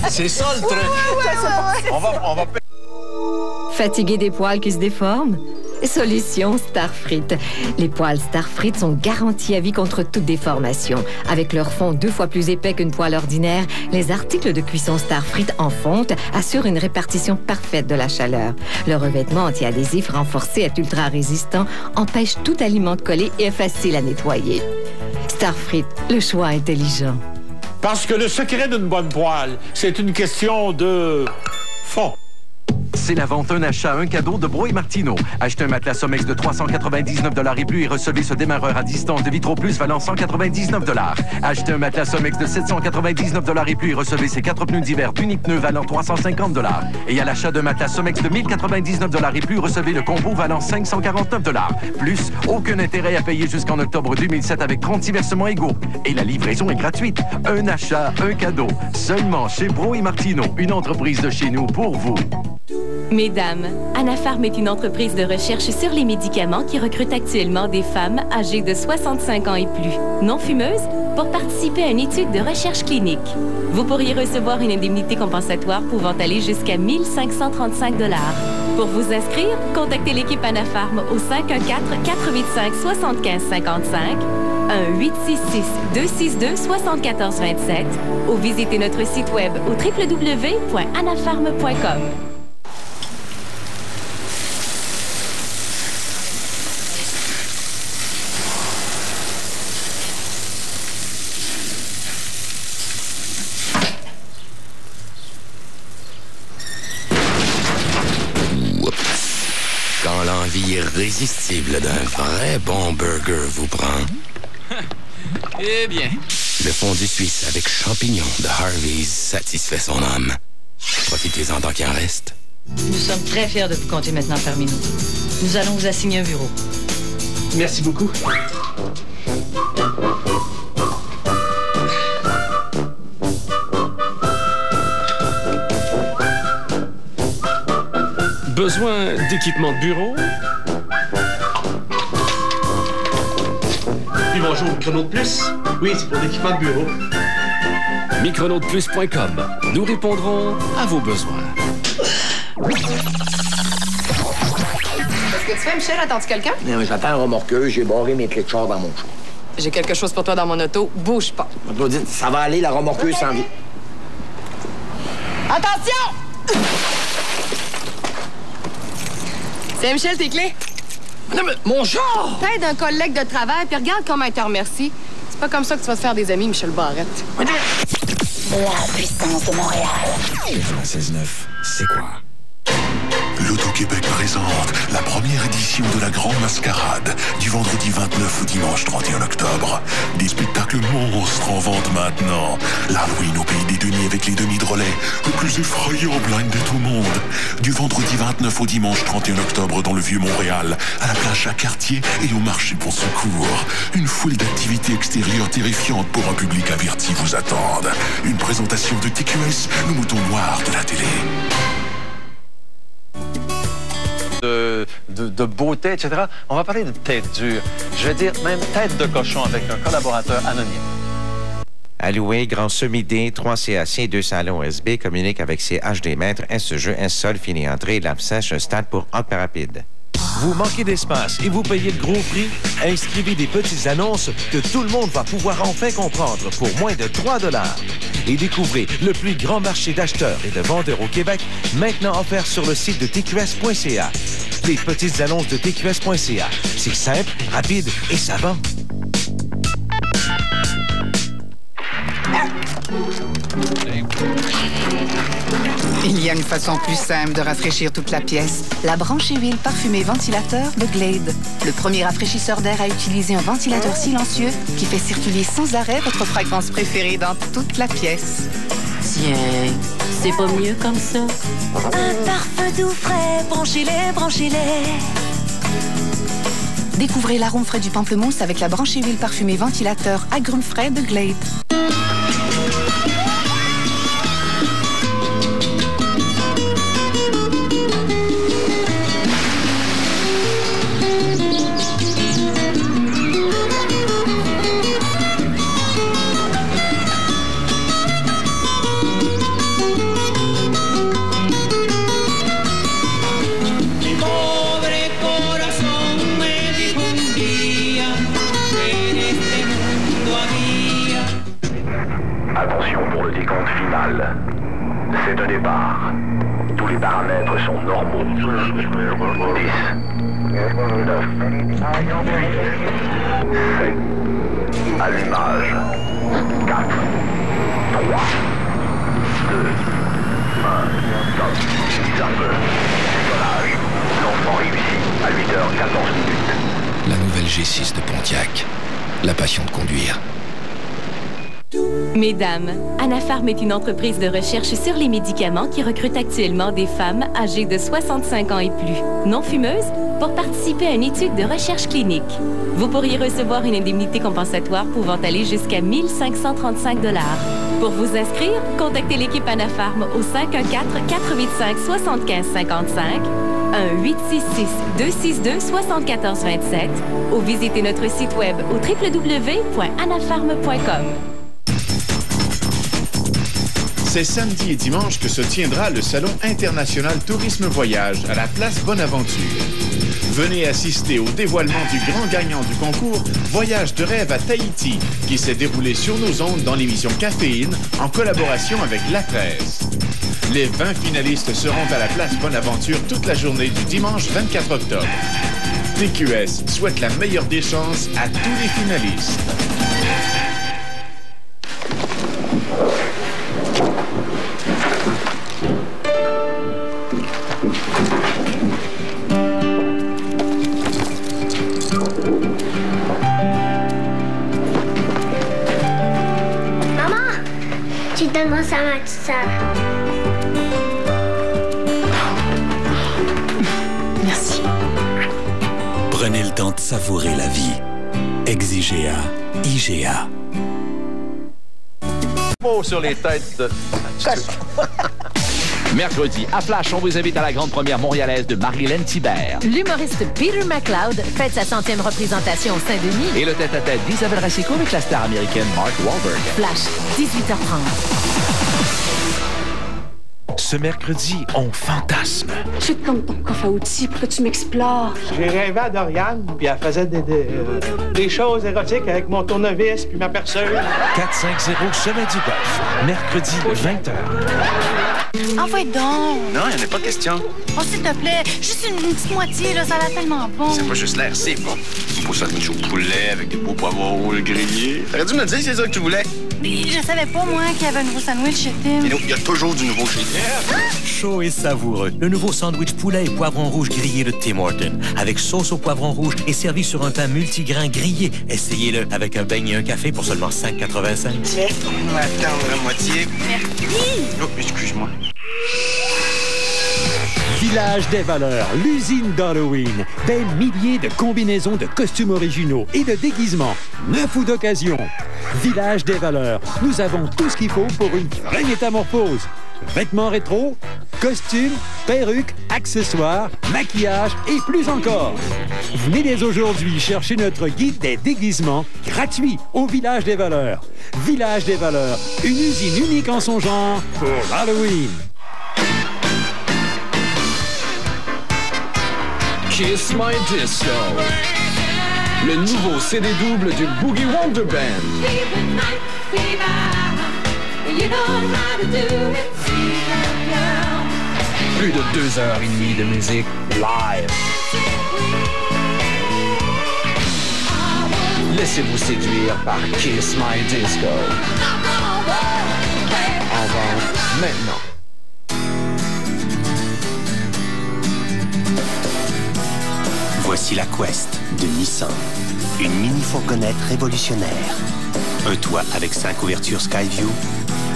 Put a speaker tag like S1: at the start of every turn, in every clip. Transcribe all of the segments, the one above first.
S1: C'est ça le truc. On va...
S2: Fatigué des poils qui se déforment? Solution Starfrit. Les poils Starfrit sont garantis à vie contre toute déformation. Avec leur fond 2 fois plus épais qu'une poêle ordinaire, les articles de cuisson Starfrit en fonte assurent une répartition parfaite de la chaleur. Le revêtement anti-adhésif renforcé est ultra résistant, empêche tout aliment de coller et est facile à nettoyer. Starfrit, le choix intelligent.
S1: Parce que le secret d'une bonne poêle, c'est une question de fond.
S3: C'est la vente un achat, un cadeau de Bro et Martineau. Achetez un matelas Somex de 399 $ et plus et recevez ce démarreur à distance de Vitro Plus valant 199 $. Achetez un matelas Somex de 799 $ et plus et recevez ces 4 pneus d'hiver Pneus valant 350 $. Et à l'achat d'un matelas Somex de 1099 $ et plus, recevez le combo valant 549 $. Plus, aucun intérêt à payer jusqu'en octobre 2007 avec 36 versements égaux. Et la livraison est gratuite. Un achat, un cadeau. Seulement chez Bro et Martineau, une entreprise de chez nous pour vous.
S4: Mesdames, Anapharm est une entreprise de recherche sur les médicaments qui recrute actuellement des femmes âgées de 65 ans et plus, non fumeuses, pour participer à une étude de recherche clinique. Vous pourriez recevoir une indemnité compensatoire pouvant aller jusqu'à 1 535 $. Pour vous inscrire, contactez l'équipe Anapharm au 514-485-7555, 1-866-262-7427 ou visitez notre site web au www.anapharm.com.
S5: Quand l'envie irrésistible d'un vrai bon burger vous prend.
S6: Eh bien.
S5: Le fondue suisse avec champignons de Harvey's satisfait son âme. Profitez-en tant qu'il en reste.
S7: Nous sommes très fiers de vous compter maintenant parmi nous. Nous allons vous assigner un bureau.
S6: Merci beaucoup. Besoin d'équipement de bureau?
S8: Oui, bonjour, Micronautes Plus. Oui, c'est pour l'équipement de bureau.
S6: Micronautesplus.com. Nous répondrons à vos besoins.
S9: Qu'est-ce que tu fais, Michel? Attends-tu quelqu'un?
S10: Non, mais j'attends un remorqueur, j'ai barré mes clés de char dans mon char.
S9: J'ai quelque chose pour toi dans mon auto. Bouge pas.
S10: Claudine, ça va aller, la remorqueuse s'en vient.
S9: Attention! C'est Michel, tes clés?
S10: Non, mais mon char!
S9: T'aides un collègue de travail, puis regarde comment il te remercie. C'est pas comme ça que tu vas te faire des amis, Michel Barrette.
S11: La puissance de Montréal.
S12: 96.9, c'est quoi?
S13: L'Auto-Québec présente la première édition de la Grande Mascarade du vendredi 29 au dimanche 31 octobre. Des spectacles monstres en vente maintenant. L'Halloween au Pays des Denis avec les Denis de relais, le plus effrayant blind date au monde. Du vendredi 29 au dimanche 31 octobre dans le Vieux-Montréal, à la plage Jacques-Cartier et au marché Bon Secours. Une foule d'activités extérieures terrifiantes pour un public averti vous attendent. Une présentation de TQS, le mouton noir de la télé.
S1: De beauté, etc. On va parler de tête dure. Je vais dire même tête de cochon avec un collaborateur anonyme.
S14: Alloué, Grand Semi-D, 3 CAC, 2 salons OSB, communique avec ses HD mètres, un jeu, un sol, fini entrée, lame sèche, un stade pour hop rapide.
S15: Vous manquez d'espace et vous payez le gros prix? Inscrivez des petites annonces que tout le monde va pouvoir enfin comprendre pour moins de 3 $. Et découvrez le plus grand marché d'acheteurs et de vendeurs au Québec, maintenant offert sur le site de TQS.ca. Les petites annonces de TQS.ca. C'est simple, rapide et ça vend.
S16: Il y a une façon plus simple de rafraîchir toute la pièce. La branchée huile parfumée ventilateur de Glade. Le premier rafraîchisseur d'air à utiliser un ventilateur silencieux qui fait circuler sans arrêt votre fragrance préférée dans toute la pièce.
S17: Tiens, c'est pas mieux comme ça? Un parfum doux frais, branchez-les, branchez-les.
S16: Découvrez l'arôme frais du pamplemousse avec la branchée huile parfumée ventilateur agrumes frais de Glade.
S18: Attention pour le décompte final. C'est un départ. Tous les paramètres sont normaux. 10, 9, 8, 7, allumage. 4, 3, 2, 1, stop, décollage. Lancement réussi à 8h14 minutes.
S5: La nouvelle G6 de Pontiac. La passion de conduire.
S4: Mesdames, Anapharm est une entreprise de recherche sur les médicaments qui recrute actuellement des femmes âgées de 65 ans et plus, non fumeuses, pour participer à une étude de recherche clinique. Vous pourriez recevoir une indemnité compensatoire pouvant aller jusqu'à 1 535 $. Pour vous inscrire, contactez l'équipe Anapharm au 514-485-7555, 1-866-262-7427 ou visitez notre site web au www.anapharm.com.
S19: C'est samedi et dimanche que se tiendra le Salon international Tourisme Voyage à la place Bonaventure. Venez assister au dévoilement du grand gagnant du concours Voyage de rêve à Tahiti, qui s'est déroulé sur nos ondes dans l'émission Caféine en collaboration avec La Presse. Les 20 finalistes seront à la place Bonaventure toute la journée du dimanche 24 octobre. TQS souhaite la meilleure des chances à tous les finalistes.
S20: Donne-moi ça, ma petite sœur.
S12: Merci. Prenez le temps de savourer la vie. Exigea, IGA.
S1: Sur les têtes de...
S21: Mercredi, à Flash, on vous invite à la grande première montréalaise de Marilyn Thibert.
S22: L'humoriste Peter McLeod fête sa 100e représentation au Saint-Denis.
S21: Et le tête-à-tête d'Isabelle Racicot avec la star américaine Mark Wahlberg.
S22: Flash, 18h30.
S15: Ce mercredi, on fantasme.
S23: Je suis comme ton coffre à outils pour que tu m'explores.
S8: J'ai rêvé à Doriane, puis elle faisait des choses érotiques avec mon tournevis puis ma perceuse.
S15: 450 Chemin du Golf, mercredi 20h.
S23: Envoie donc!
S24: Non, il n'y en a pas de question.
S23: Oh, s'il te plaît, juste une petite moitié, là, ça a l'air tellement bon.
S24: C'est pas juste l'air, c'est bon. Un beau sandwich au poulet avec des beaux poivrons rouges grillés. T'aurais dû me le dire, c'est ça que tu voulais.
S23: Mais je savais pas, moi, qu'il y avait un nouveau sandwich chez Tim.
S24: Et non, il y a toujours du nouveau chez Tim.
S12: Chaud et savoureux, le nouveau sandwich poulet et poivron rouge grillé de Tim Hortons. Avec sauce au poivron rouge et servi sur un pain multigrain grillé. Essayez-le avec un beignet et un café pour seulement 5,85.
S24: Tiens, on va attendre la moitié.
S23: Merci.
S24: Oh, excuse-moi.
S25: Village des valeurs, l'usine d'Halloween. Des milliers de combinaisons de costumes originaux et de déguisements, neufs ou d'occasion. Village des valeurs, nous avons tout ce qu'il faut pour une vraie métamorphose. Vêtements rétro, costumes, perruques, accessoires, maquillage et plus encore. Venez dès aujourd'hui chercher notre guide des déguisements gratuit au Village des valeurs. Village des valeurs, une usine unique en son genre pour Halloween.
S6: Kiss My Disco. Le nouveau CD double du Boogie Wonder Band. Plus de 2h30 de musique live. Laissez-vous séduire par Kiss My Disco. En vente maintenant.
S26: Voici la Quest de Nissan. Une mini-fourgonnette révolutionnaire. Un toit avec 5 ouvertures Skyview,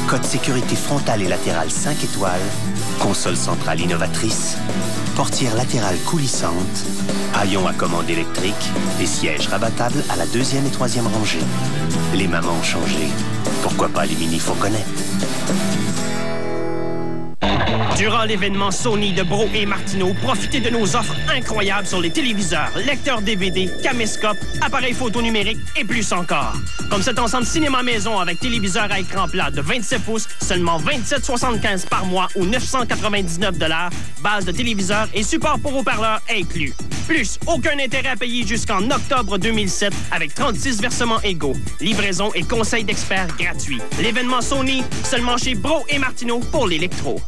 S26: code sécurité frontale et latérale 5 étoiles, console centrale innovatrice, portière latérale coulissante, haillons à commande électrique et sièges rabattables à la 2e et 3e rangée. Les mamans ont changé. Pourquoi pas les mini-fourgonnettes?
S2: Durant l'événement Sony de Bro et Martineau, profitez de nos offres incroyables sur les téléviseurs, lecteurs DVD, caméscopes, appareils photo numériques et plus encore. Comme cet ensemble cinéma maison avec téléviseur à écran plat de 27 pouces, seulement 27,75 par mois ou 999 $, base de téléviseur et support pour haut-parleurs inclus. Plus, aucun intérêt à payer jusqu'en octobre 2007 avec 36 versements égaux. Livraison et conseil d'experts gratuits. L'événement Sony, seulement chez Bro et Martineau pour l'électro.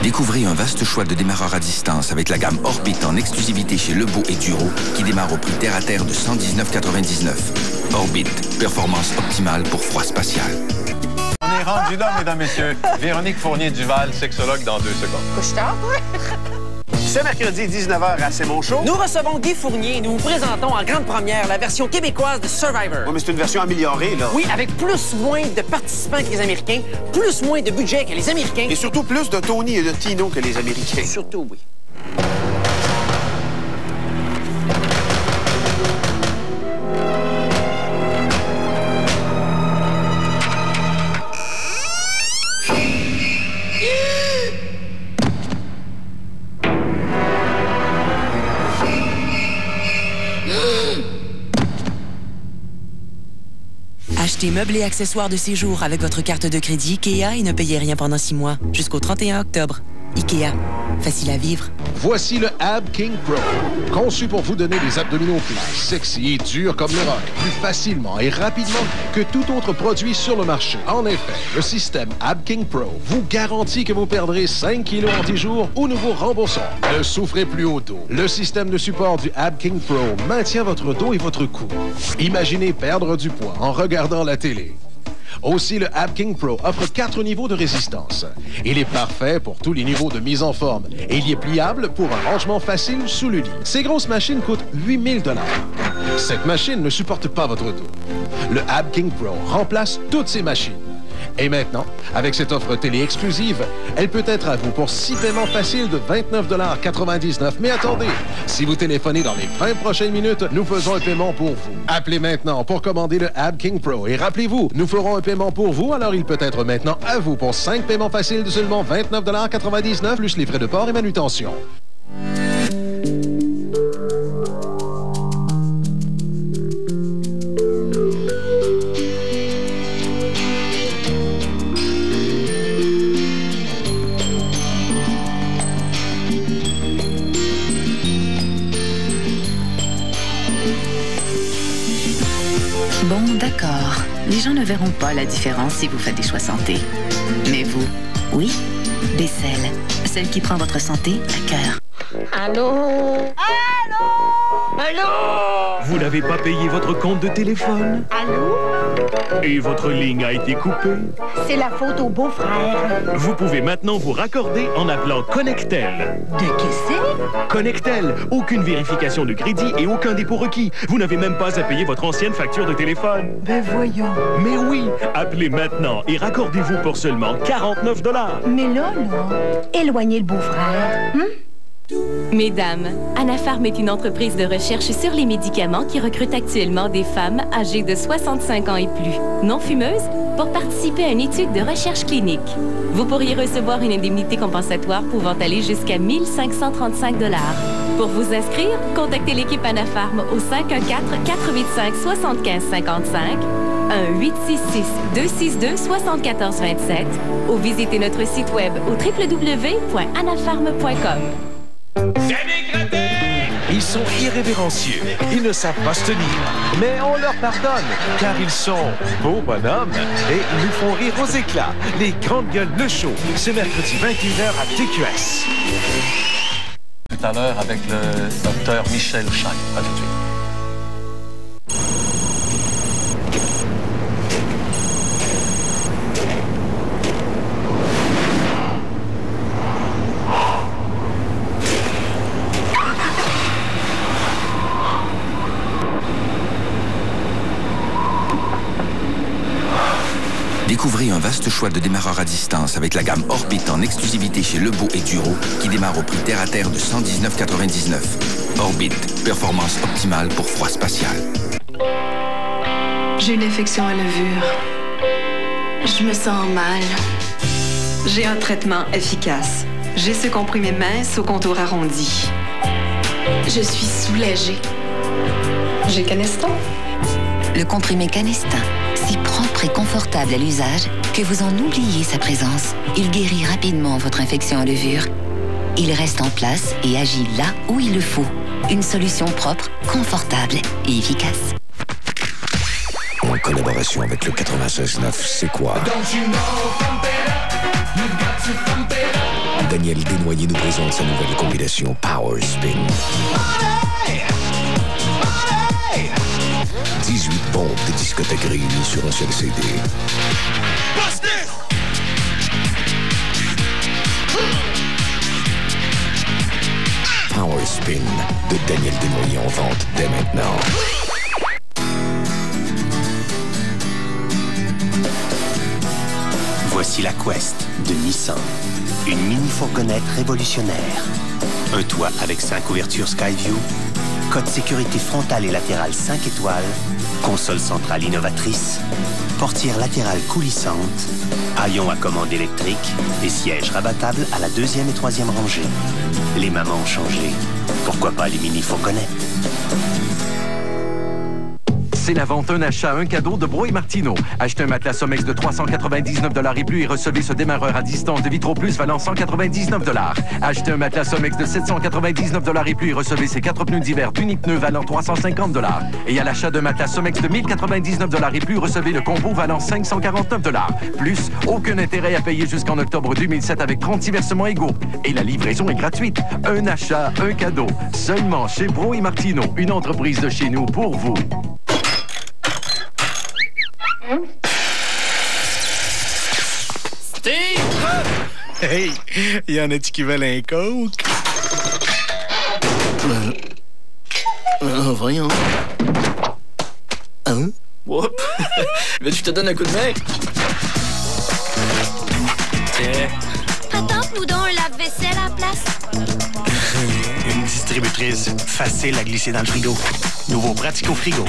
S3: Découvrez un vaste choix de démarreurs à distance avec la gamme Orbit en exclusivité chez Lebeau et Duro qui démarre au prix terre-à-terre de 119,99. Orbit, performance optimale pour froid spatial.
S1: On est rendu là, mesdames, messieurs. Véronique Fournier-Duval, sexologue dans 2 secondes.
S7: Couche-tard, Ce mercredi 19h à C'est mon show,
S9: nous recevons Guy Fournier et nous vous présentons en grande première la version québécoise de Survivor.
S7: Oui, mais c'est une version améliorée, là.
S9: Oui, avec plus moins de participants que les Américains, plus moins de budget que les Américains.
S7: Et surtout plus de Tony et de Tino que les Américains.
S9: Surtout, oui.
S10: Achetez meubles et accessoires de séjour avec votre carte de crédit IKEA et ne payez rien pendant 6 mois, jusqu'au 31 octobre. IKEA. Facile à vivre.
S11: Voici le Ab King Pro. Conçu pour vous donner des abdominaux plus sexy et durs comme le rock, plus facilement et rapidement que tout autre produit sur le marché. En effet, le système Ab King Pro vous garantit que vous perdrez 5 kilos en 10 jours ou nous vous remboursons. Ne souffrez plus au dos. Le système de support du Ab King Pro maintient votre dos et votre cou. Imaginez perdre du poids en regardant la télé. Aussi, le Ab King Pro offre 4 niveaux de résistance. Il est parfait pour tous les niveaux de mise en forme et il est pliable pour un rangement facile sous le lit. Ces grosses machines coûtent 8 000 $. Cette machine ne supporte pas votre dos. Le Ab King Pro remplace toutes ces machines. Et maintenant, avec cette offre télé exclusive, elle peut être à vous pour 6 paiements faciles de 29,99 $. Mais attendez, si vous téléphonez dans les 20 prochaines minutes, nous faisons un paiement pour vous. Appelez maintenant pour commander le Ab King Pro. Et rappelez-vous, nous ferons un paiement pour vous, alors il peut être maintenant à vous pour 5 paiements faciles de seulement 29,99 $, plus les frais de port et manutention.
S16: Bon, d'accord. Les gens ne verront pas la différence si vous faites des choix santé. Mais vous, oui. Bessel, celle qui prend votre santé à cœur.
S17: Allô? Allô? Allô?
S27: Vous n'avez pas payé votre compte de téléphone?
S17: Allô?
S27: Et votre ligne a été coupée?
S17: C'est la faute au beau-frère.
S27: Vous pouvez maintenant vous raccorder en appelant Connectel.
S17: De qu'est-ce?
S27: Connectel. Aucune vérification de crédit et aucun dépôt requis. Vous n'avez même pas à payer votre ancienne facture de téléphone.
S17: Ben voyons.
S27: Mais oui, appelez maintenant et raccordez-vous pour seulement 49 $.
S17: Mais là, éloignez le beau-frère.
S4: Mesdames, Anapharm est une entreprise de recherche sur les médicaments qui recrute actuellement des femmes âgées de 65 ans et plus, non fumeuses, pour participer à une étude de recherche clinique. Vous pourriez recevoir une indemnité compensatoire pouvant aller jusqu'à 1 535 $. Pour vous inscrire, contactez l'équipe Anapharm au 514-485-7555, 1-866-262-7427 ou visitez notre site web au www.anapharm.com.
S15: Ils sont irrévérencieux, ils ne savent pas se tenir, mais on leur pardonne, car ils sont beaux bonhommes et ils nous font rire aux éclats. Les Grandes Gueules, le show, ce mercredi 21h à TQS.
S1: Tout à l'heure avec le docteur Michel Chac. À tout de suite.
S3: Découvrez un vaste choix de démarreurs à distance avec la gamme Orbit en exclusivité chez Lebeau et Duro qui démarre au prix terre-à-terre de 119,99. Orbit, performance optimale pour froid spatial.
S5: J'ai une infection à levure. Je me sens mal. J'ai un traitement efficace. J'ai ce comprimé mince au contour arrondi. Je suis soulagée. J'ai Canestin.
S13: Le comprimé Canestin, si propre et confortable à l'usage que vous en oubliez sa présence. Il guérit rapidement votre infection à levure. Il reste en place et agit là où il le faut. Une solution propre, confortable et efficace.
S14: En collaboration avec le 96.9, c'est quoi? Daniel Desnoyers nous présente sa nouvelle compilation Power Spin. 18 bombes de discothèque réunies sur un seul CD. Power Spin de Daniel Desnoyers en vente dès maintenant.
S26: Voici la Quest de Nissan. Une mini-fourgonnette révolutionnaire. Un toit avec 5 ouvertures Skyview, code sécurité frontale et latérale 5 étoiles, console centrale innovatrice, portière latérale coulissante, haillons à commande électrique et sièges rabattables à la 2e et 3e rangée. Les mamans ont changé. Pourquoi pas les mini-fourgonnettes?
S18: C'est la vente un achat, un cadeau de Bro et Martineau. Achetez un matelas Somex de 399$ et plus et recevez ce démarreur à distance de Vitro Plus valant 199$. Achetez un matelas Somex de 799$ et plus et recevez ces 4 pneus d'hiver d'Unipneu valant 350$. Et à l'achat d'un matelas Somex de 1099$ et plus, recevez le combo valant 549$. Plus, aucun intérêt à payer jusqu'en octobre 2007 avec 36 versements égaux. Et la livraison est gratuite. Un achat, un cadeau. Seulement chez Bro et Martineau, une entreprise de chez nous pour vous.
S19: Steve! Hey, y en a-tu qui veulent un coke? Voyons. Hein? Whoop! Veux-tu que je te donne un coup de main? Tiens.
S23: Attends-nous donc un lave-vaisselle à la place.
S19: Une distributrice facile à glisser dans le frigo. Nouveau Pratico Frigo.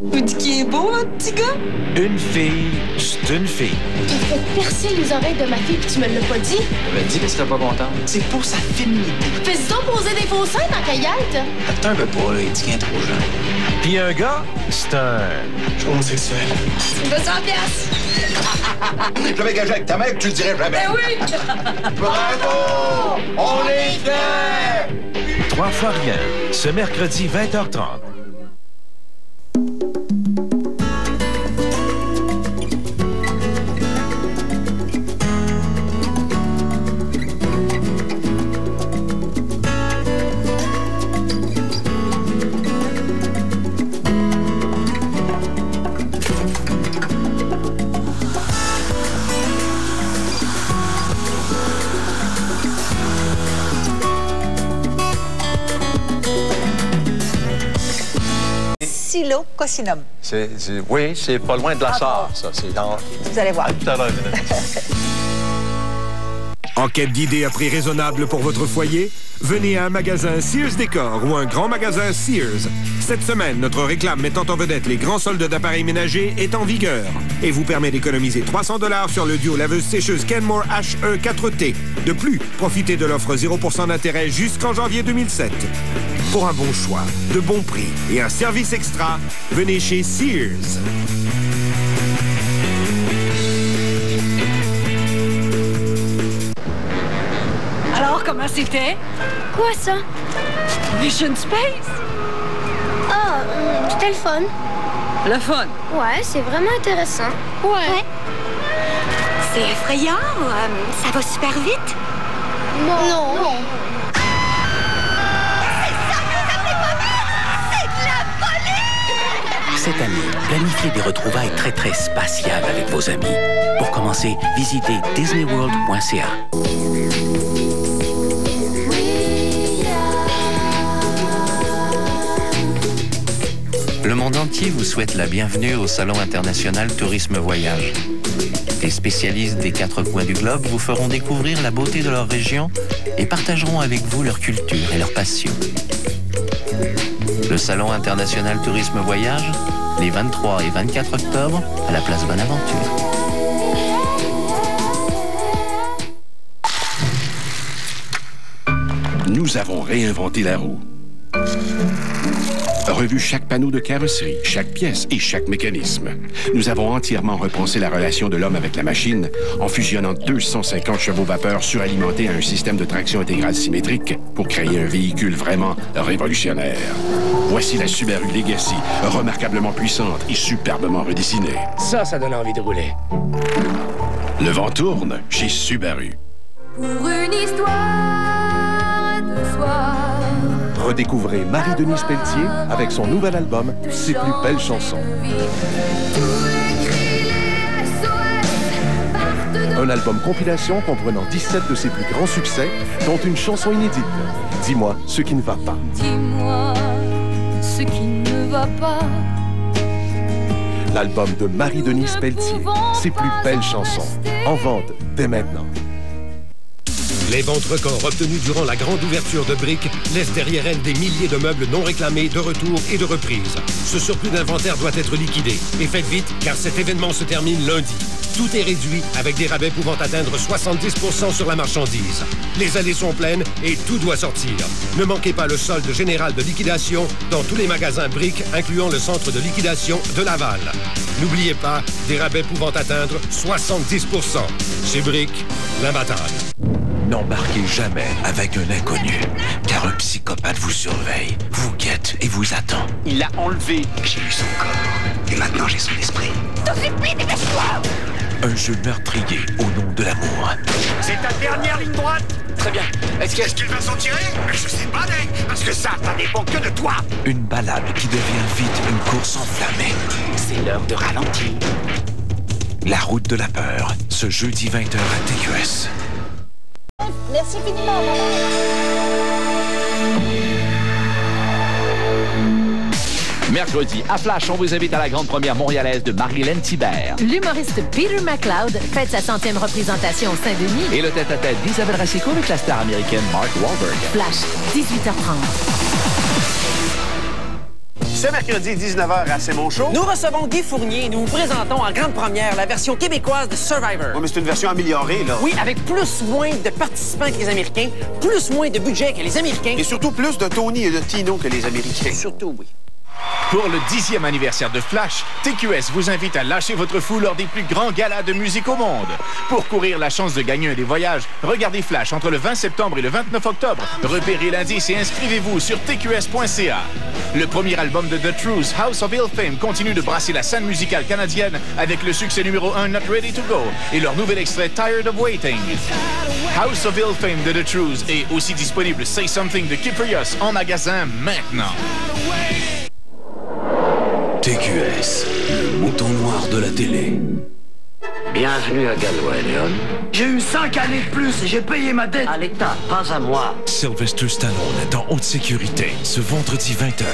S5: Vous dites qu'il est beau, votre petit gars?
S15: Une fille, c'est une fille.
S23: T'as fait percer les oreilles de ma fille puis tu me l'as pas dit?
S19: Elle m'a dit que c'était pas content. C'est pour sa féminité.
S23: Fais-y donc poser des faux seins dans Caillette.
S19: Attends un peu pas, là, il dit qu'il est trop jeune.
S15: Puis un gars, c'est un...
S19: homosexuel.
S23: C'est 200 piastres.
S20: J'avais gagé avec ta mère que tu le dirais jamais.
S23: Ben oui!
S20: Bravo! On est fiers!
S15: 3 fois rien, ce mercredi 20h30.
S21: Silococinum.
S1: Oui, c'est pas loin de la Sarre, ça. C'est dans...
S21: Vous allez voir.
S1: À tout à l'heure, mesdames.
S28: En quête d'idées à prix raisonnable pour votre foyer? Venez à un magasin Sears Décor ou un grand magasin Sears. Cette semaine, notre réclame mettant en vedette les grands soldes d'appareils ménagers est en vigueur et vous permet d'économiser 300$ sur le duo laveuse-sécheuse Kenmore HE 4T. De plus, profitez de l'offre 0% d'intérêt jusqu'en janvier 2007. Pour un bon choix, de bons prix et un service extra, venez chez Sears.
S22: Alors, comment c'était?
S23: Quoi, ça?
S22: Mission Space?
S23: Ah, c'était le fun.
S22: Le fun?
S23: Ouais, c'est vraiment intéressant. Ouais.
S22: C'est effrayant? Ça va super vite?
S23: Non.
S26: Cette année, planifiez des retrouvailles très spatiales avec vos amis. Pour commencer, visitez disneyworld.ca. Le monde entier
S2: Pelletier vous souhaite la bienvenue au Salon international Tourisme Voyage. Les spécialistes des 4 coins du globe vous feront découvrir la beauté de leur région et partageront avec vous leur culture et leur passion. Le Salon international Tourisme Voyage, les 23 et 24 octobre, à la place Bonaventure.
S6: Nous avons réinventé la roue. Revu chaque panneau de carrosserie, chaque pièce et chaque mécanisme. Nous avons entièrement repensé la relation de l'homme avec la machine en fusionnant 250 chevaux vapeur suralimentés à un système de traction intégrale symétrique pour créer un véhicule vraiment révolutionnaire. Voici la Subaru Legacy, remarquablement puissante et superbement redessinée.
S7: Ça donne envie de rouler.
S6: Le vent tourne chez Subaru.
S8: Pour une histoire de soir.
S9: Redécouvrez Marie-Denise Pelletier avec son nouvel album « Ses plus belles chansons ». Un album compilation comprenant 17 de ses plus grands succès, dont une chanson inédite. « Dis-moi ce qui ne va pas ».
S8: Dis-moi ce qui ne va pas.
S9: L'album de Marie-Denise Pelletier, « Ses plus belles chansons ». En vente dès maintenant.
S28: Les ventes records obtenues durant la grande ouverture de Brick laissent derrière elles des milliers de meubles non réclamés, de retour et de reprise. Ce surplus d'inventaire doit être liquidé. Et faites vite, car cet événement se termine lundi. Tout est réduit, avec des rabais pouvant atteindre 70% sur la marchandise. Les allées sont pleines et tout doit sortir. Ne manquez pas le solde général de liquidation dans tous les magasins Brick, incluant le centre de liquidation de Laval. N'oubliez pas, des rabais pouvant atteindre 70%. Chez Brick, l'imbattable.
S15: N'embarquez jamais avec un inconnu, car un psychopathe vous surveille, vous guette et vous attend.
S12: Il l'a enlevé. J'ai eu son corps, et maintenant j'ai son esprit.
S8: T'en supplie, dépêche-toi!
S15: Un jeu meurtrier au nom de l'amour.
S12: C'est ta dernière ligne droite.
S7: Très bien.
S12: Est-ce qu'il va s'en tirer? Mais je sais pas, mec, parce que ça dépend que de toi.
S15: Une balade qui devient vite une course enflammée.
S12: C'est l'heure de ralentir.
S15: La route de la peur, ce jeudi 20h à TQS.
S21: Merci infiniment, maman.
S24: Mercredi, à Flash, on vous invite à la grande première montréalaise de Marie-Hélène Thibert.
S22: L'humoriste Peter McLeod fête sa 100e représentation au Saint-Denis.
S24: Et le tête-à-tête d'Isabelle Racicot avec la star américaine Mark Wahlberg.
S22: Flash, 18h30.
S25: Ce mercredi 19h à C'est mon show.
S29: Nous recevons Guy Fournier et nous vous présentons en grande première la version québécoise de Survivor.
S25: Oui, mais c'est une version améliorée, là.
S29: Oui, avec plus moins de participants que les Américains, plus moins de budget que les Américains.
S25: Et surtout plus de Tony et de Tino que les Américains.
S29: Surtout, oui.
S24: Pour le 10e anniversaire de Flash, TQS vous invite à lâcher votre fou lors des plus grands galas de musique au monde. Pour courir la chance de gagner un des voyages, regardez Flash entre le 20 septembre et le 29 octobre. Repérez l'indice et inscrivez-vous sur tqs.ca. Le premier album de The Truth, House of Ill Fame, continue de brasser la scène musicale canadienne avec le succès numéro 1 Not Ready to Go et leur nouvel extrait Tired of Waiting. House of Ill Fame de The Truth est aussi disponible Say Something de Kyprios en magasin maintenant.
S30: TQS, le mouton noir de la télé.
S31: Bienvenue à Galway, Léon.
S32: J'ai eu 5 années de plus et j'ai payé ma dette.
S31: À l'État, pas à moi.
S15: Sylvester Stallone est en haute sécurité ce vendredi 20h.